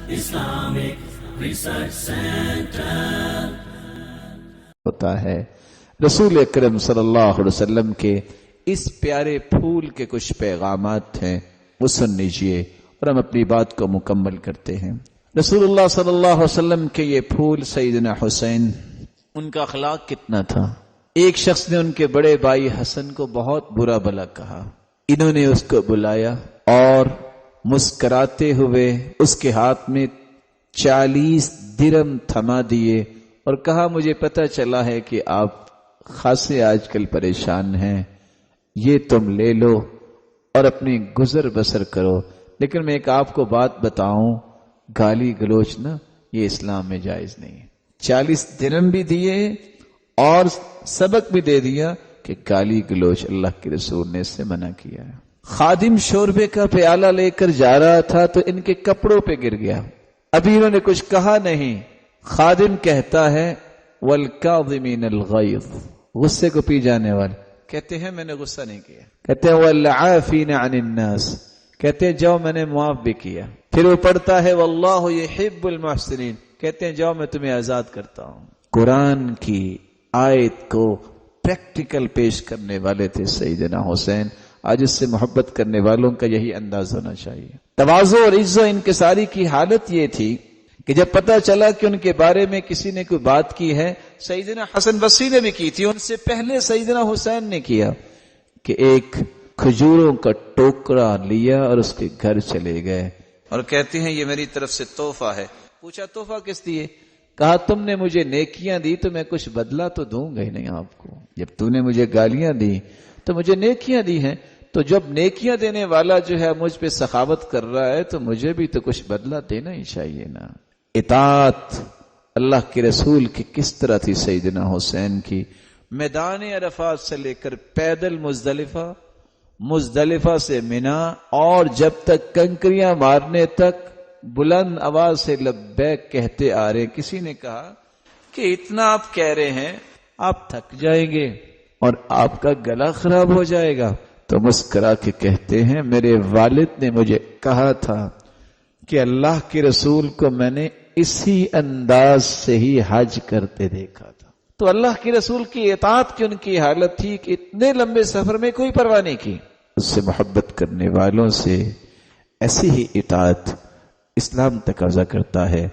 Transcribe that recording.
Islamic Research Center ہوتا ہے رسول اکرم صلی اللہ علیہ وسلم کے اس پیارے پھول کے کچھ پیغامات ہیں، وہ سن لیجئے اور ہم اپنی بات کو مکمل کرتے ہیں۔ رسول اللہ صلی اللہ علیہ وسلم کے یہ پھول سیدنا حسین، ان کا اخلاق کتنا تھا۔ ایک شخص نے ان کے بڑے بھائی حسن کو بہت برا بھلا کہا، انہوں نے اس کو بلایا اور مسکراتے ہوئے اس کے ہاتھ میں 40 درہم تھما دیے اور کہا مجھے پتہ چلا ہے کہ آپ خاصے آج کل پریشان ہیں، یہ تم لے لو اور اپنی گزر بسر کرو، لیکن میں ایک آپ کو بات بتاؤں، گالی گلوچ نا یہ اسلام میں جائز نہیں ہے۔ 40 درہم بھی دیے اور سبق بھی دے دیا کہ گالی گلوچ اللہ کے رسول نے اس سے منع کیا ہے۔ خادم شوربے کا پیالہ لے کر جا رہا تھا تو ان کے کپڑوں پہ گر گیا، ابھی انہوں نے کچھ کہا نہیں، خادم کہتا ہے والکاظمین الغیظ، غصے کو پی جانے والے، کہتے ہیں میں نے غصہ نہیں کیا، کہتے ہیں والعافین عن الناس، کہتے ہیں جاؤ میں نے معاف بھی کیا، پھر وہ پڑھتا ہے واللہ یحب المحسنین، کہتے ہیں جاؤ میں تمہیں آزاد کرتا ہوں۔ قرآن کی آیت کو پریکٹیکل پیش کرنے والے تھے سیدنا حسین، آج اس سے محبت کرنے والوں کا یہی انداز ہونا چاہیے۔ تواضع اور عزت و انکساری کی حالت یہ تھی کہ جب پتہ چلا کہ ان کے بارے میں کسی نے کوئی بات کی ہے، سیدنا حسن بصری نے بھی کی تھی، ان سے پہلے سیدنا حسین نے کیا، کہ ایک کھجوروں کا ٹوکرا لیا اور اس کے گھر چلے گئے اور کہتے ہیں یہ میری طرف سے تحفہ ہے۔ پوچھا تحفہ کس دیے؟ کہا تم نے مجھے نیکیاں دی تو میں کچھ بدلہ تو دوں گا ہی نہیں آپ کو، جب تو نے مجھے گالیاں دی تو مجھے نیکیاں دی ہیں، تو جب نیکیاں دینے والا جو ہے مجھ پہ سخاوت کر رہا ہے تو مجھے بھی تو کچھ بدلہ دینا ہی چاہیے نا۔ اطاعت اللہ کے رسول کی کس طرح تھی سیدنا حسین کی، میدان عرفات سے لے کر پیدل مزدلفہ، مزدلفہ سے منا، اور جب تک کنکریاں مارنے تک بلند آواز سے لبیک کہتے آ رہے۔ کسی نے کہا کہ اتنا آپ کہہ رہے ہیں آپ تھک جائیں گے اور آپ کا گلا خراب ہو جائے گا، تو مسکرا کے کہتے ہیں میرے والد نے مجھے کہا تھا کہ اللہ کے رسول کو میں نے اسی انداز سے ہی حج کرتے دیکھا تھا۔ تو اللہ کے رسول کی اطاعت کی ان کی حالت تھی کہ اتنے لمبے سفر میں کوئی پرواہ نہیں کی۔ اس سے محبت کرنے والوں سے ایسی ہی اطاعت اسلام تقاضا کرتا ہے۔